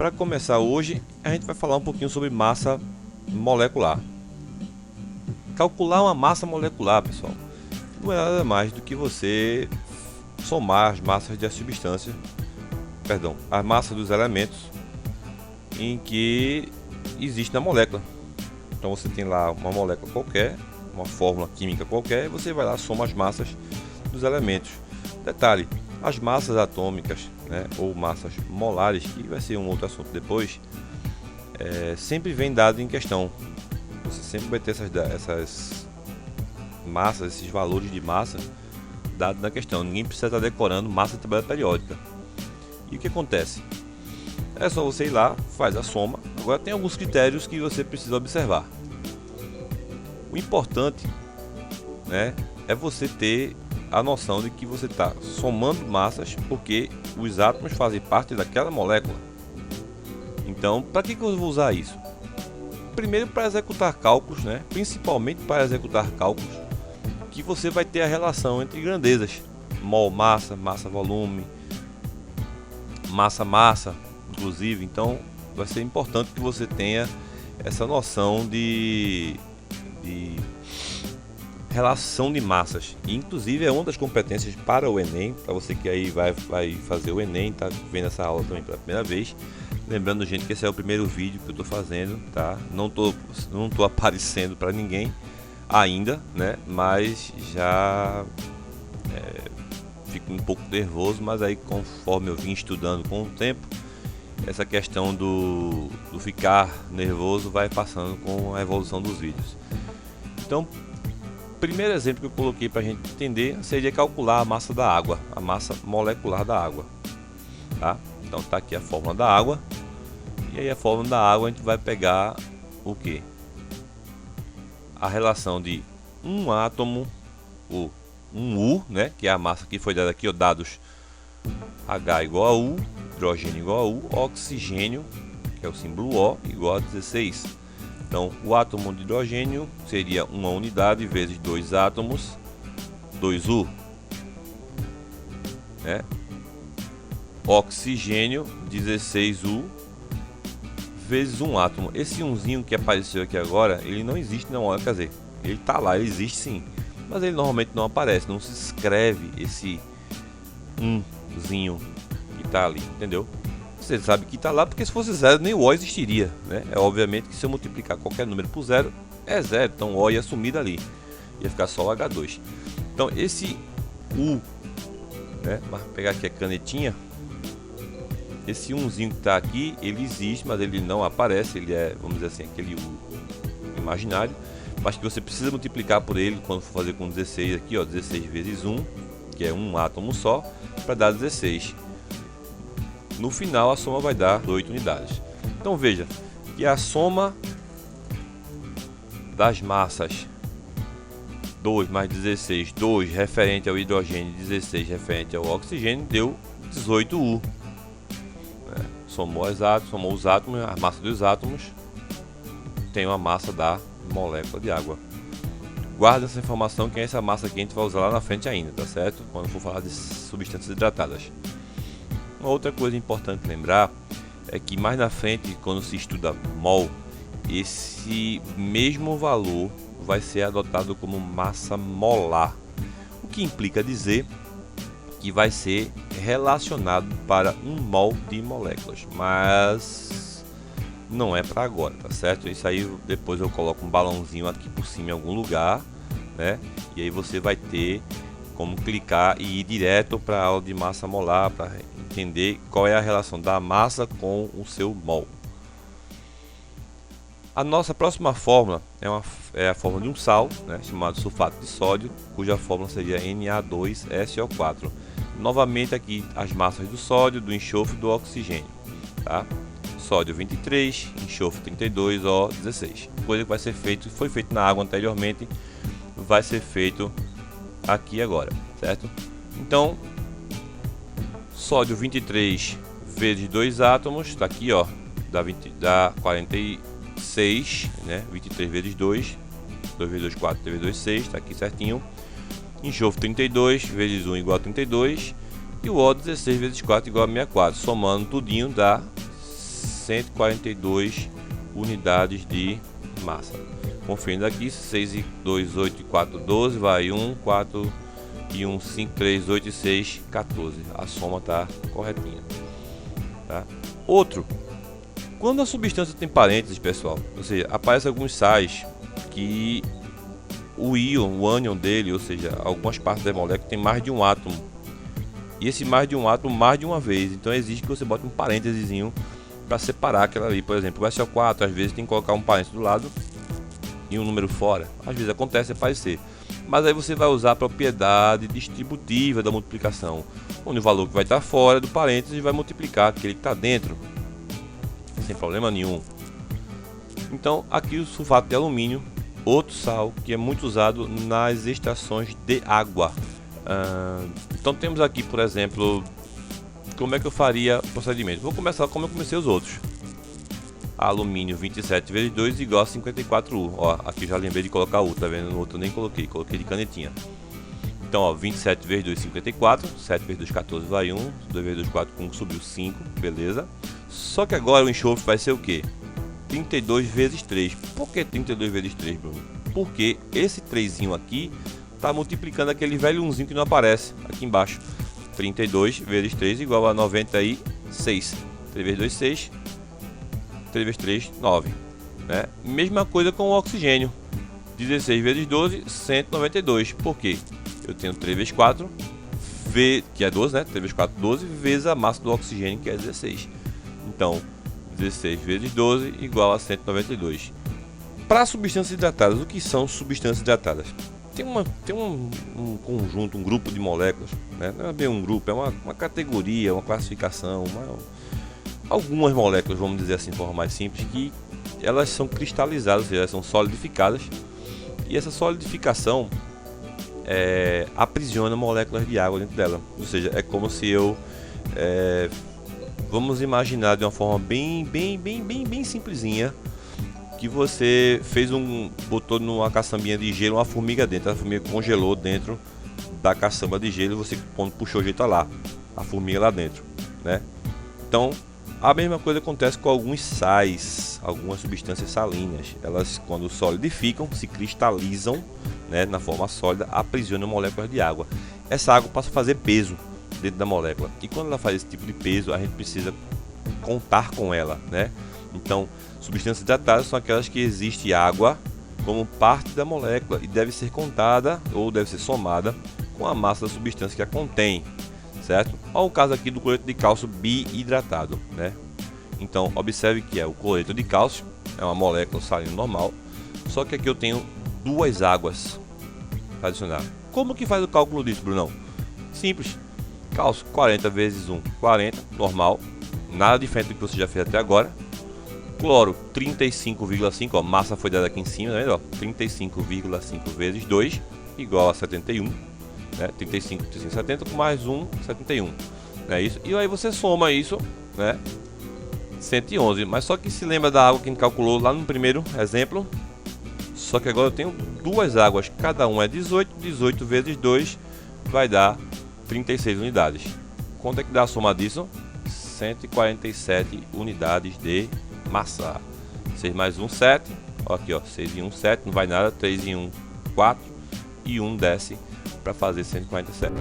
Para começar hoje, a gente vai falar um pouquinho sobre massa molecular. Calcular uma massa molecular, pessoal, não é nada mais do que você somar as massas das substâncias, a massa dos elementos em que existe na molécula. Então você tem lá uma molécula qualquer, uma fórmula química qualquer, e você vai lá soma as massas dos elementos. Detalhe, as massas atômicas, né, ou massas molares, que vai ser um outro assunto depois, sempre vem dado em questão. Você sempre vai ter essas massas, esses valores de massa dados na questão. Ninguém precisa estar decorando massa de tabela periódica. E o que acontece? É só você ir lá, faz a soma. Agora tem alguns critérios que você precisa observar. O importante, né, é você ter a noção de que você está somando massas, porque os átomos fazem parte daquela molécula. Então, para que eu vou usar isso? Primeiro, para executar cálculos, né? Principalmente para executar cálculos que você vai ter a relação entre grandezas, mol massa, massa volume, massa massa, inclusive. Então vai ser importante que você tenha essa noção de relação de massas. E, inclusive, é uma das competências para o Enem, para você que aí vai fazer o Enem, tá vendo essa aula também pela primeira vez. Lembrando, gente, que esse é o primeiro vídeo que eu tô fazendo, tá? Não tô aparecendo para ninguém ainda, né? Mas já fico um pouco nervoso, mas aí conforme eu vim estudando com o tempo, essa questão do ficar nervoso vai passando com a evolução dos vídeos. Então, o primeiro exemplo que eu coloquei para a gente entender seria calcular a massa da água, a massa molecular da água, tá? Então tá aqui a fórmula da água. E aí a fórmula da água a gente vai pegar o que? A relação de um átomo, ou um U, né? Que é a massa que foi dada aqui, ó, dados H igual a U, hidrogênio igual a U, oxigênio, que é o símbolo O, igual a 16. Então o átomo de hidrogênio seria uma unidade vezes 2 átomos, 2U, né? Oxigênio, 16U, vezes um átomo. Esse umzinho que apareceu aqui agora, ele não existe na molécula, quer dizer, ele tá lá, ele existe sim, mas ele normalmente não aparece, não se escreve esse umzinho que tá ali, entendeu? Você sabe que tá lá porque se fosse zero nem o O existiria, né? É obviamente que se eu multiplicar qualquer número por zero é zero, então o O ia sumir dali, ia ficar só o H2. Então esse U, né? Vou pegar aqui a canetinha. Esse umzinho que está aqui, ele existe, mas ele não aparece, ele é, vamos dizer assim, aquele U imaginário, mas que você precisa multiplicar por ele quando for fazer com 16 aqui, ó, 16 vezes 1, que é um átomo só, para dar 16. No final a soma vai dar 8 unidades. Então veja que a soma das massas 2 mais 16, 2 referente ao hidrogênio, 16 referente ao oxigênio, deu 18U. Somou os átomos, a massa dos átomos tem uma massa da molécula de água. Guarda essa informação, que é essa massa que a gente vai usar lá na frente ainda, tá certo? Quando for falar de substâncias hidratadas. Uma outra coisa importante lembrar é que mais na frente, quando se estuda mol, esse mesmo valor vai ser adotado como massa molar, o que implica dizer que vai ser relacionado para um mol de moléculas, mas não é para agora, tá certo? Isso aí depois eu coloco um balãozinho aqui por cima em algum lugar, né? E aí você vai ter como clicar e ir direto para a aula de massa molar para entender qual é a relação da massa com o seu mol. A nossa próxima fórmula é a fórmula de um sal, né, chamado sulfato de sódio, cuja fórmula seria Na2SO4. Novamente aqui as massas do sódio, do enxofre e do oxigênio, tá? Sódio 23, enxofre 32, O16. Coisa que vai ser feito, foi feito na água anteriormente, vai ser feito aqui agora, certo? Então, sódio 23 vezes 2 átomos, está aqui, ó, dá 46, né? 23 vezes 2, 2 vezes 2, 4, 3 vezes 2, 6, está aqui certinho. Enxofre 32 vezes 1 igual a 32 e o O 16 vezes 4 igual a 64. Somando tudinho dá 142 unidades de massa. Conferindo aqui, 6 e 2, 8 e 4, 12, vai 1, 4 e 1, 5, 3, 8 e 6, 14. A soma tá corretinha, tá? Outro, quando a substância tem parênteses, pessoal, ou seja, aparece alguns sais que o íon, o ânion dele, ou seja, algumas partes da molécula tem mais de um átomo, e esse mais de um átomo mais de uma vez, então exige que você bote um parênteses para separar aquela ali. Por exemplo, o SO4 às vezes tem que colocar um parênteses do lado e um número fora, às vezes acontece, é parecer, mas aí você vai usar a propriedade distributiva da multiplicação, onde o valor que vai estar fora do parênteses vai multiplicar aquele que está dentro, sem problema nenhum. Então aqui o sulfato de alumínio, outro sal que é muito usado nas extrações de água. Então temos aqui, por exemplo, como é que eu faria o procedimento. Vou começar como eu comecei os outros. Alumínio 27 vezes 2 igual a 54U. Ó, aqui já lembrei de colocar U, tá vendo? No outro eu nem coloquei de canetinha. Então, ó, 27 vezes 2, 54. 7 vezes 2, 14, vai 1. 2 vezes 2, 4, 1, subiu 5. Beleza. Só que agora o enxofre vai ser o quê? 32 vezes 3. Por que 32 vezes 3, Bruno? Porque esse 3 aqui está multiplicando aquele velho 1 que não aparece aqui embaixo. 32 vezes 3 igual a 96. 3 vezes 2, 6. 3 vezes 3, 9. Né? Mesma coisa com o oxigênio. 16 vezes 12, 192. Por quê? Eu tenho 3 vezes 4, que é 12, né? 3 vezes 4, 12, vezes a massa do oxigênio, que é 16. Então, 16 vezes 12 igual a 192. Para substâncias hidratadas, o que são substâncias hidratadas? Tem um conjunto, um grupo de moléculas, né? Não é bem um grupo, é uma categoria, uma classificação, algumas moléculas, vamos dizer assim de forma mais simples, que elas são cristalizadas, ou seja, elas são solidificadas, e essa solidificação aprisiona moléculas de água dentro dela. Ou seja, é como se eu vamos imaginar de uma forma bem simplesinha, que você botou numa caçambinha de gelo uma formiga dentro, a formiga congelou dentro da caçamba de gelo, você puxou o jeito lá, a formiga lá dentro, né? Então a mesma coisa acontece com alguns sais, algumas substâncias salinas. Elas, quando solidificam, se cristalizam, né, na forma sólida, aprisionam moléculas de água. Essa água passa a fazer peso dentro da molécula, e quando ela faz esse tipo de peso, a gente precisa contar com ela, né? Então, substâncias hidratadas são aquelas que existe água como parte da molécula e deve ser contada ou deve ser somada com a massa da substância que a contém, certo? Olha o caso aqui do cloreto de cálcio biidratado, né? Então, observe que o cloreto de cálcio é uma molécula salina normal, só que aqui eu tenho duas águas para adicionar. Como que faz o cálculo disso, Brunão? Simples. Cálcio 40 vezes 1, 40, normal, nada diferente do que você já fez até agora. Cloro 35,5, ó, massa foi dada aqui em cima, né? 35,5 vezes 2 igual a 71, né? 35, 70 com mais 1, 71, é isso. E aí você soma isso, né? 111, mas só que se lembra da água que a gente calculou lá no primeiro exemplo, só que agora eu tenho duas águas, cada uma é 18, 18 vezes 2 vai dar 36 unidades. Quanto é que dá a soma disso? 147 unidades de massa. 6 mais 1, 7. Ó, aqui, ó, 6 e 1, 7, não vai nada. 3 e 1, 4. E 1 desce para fazer 147.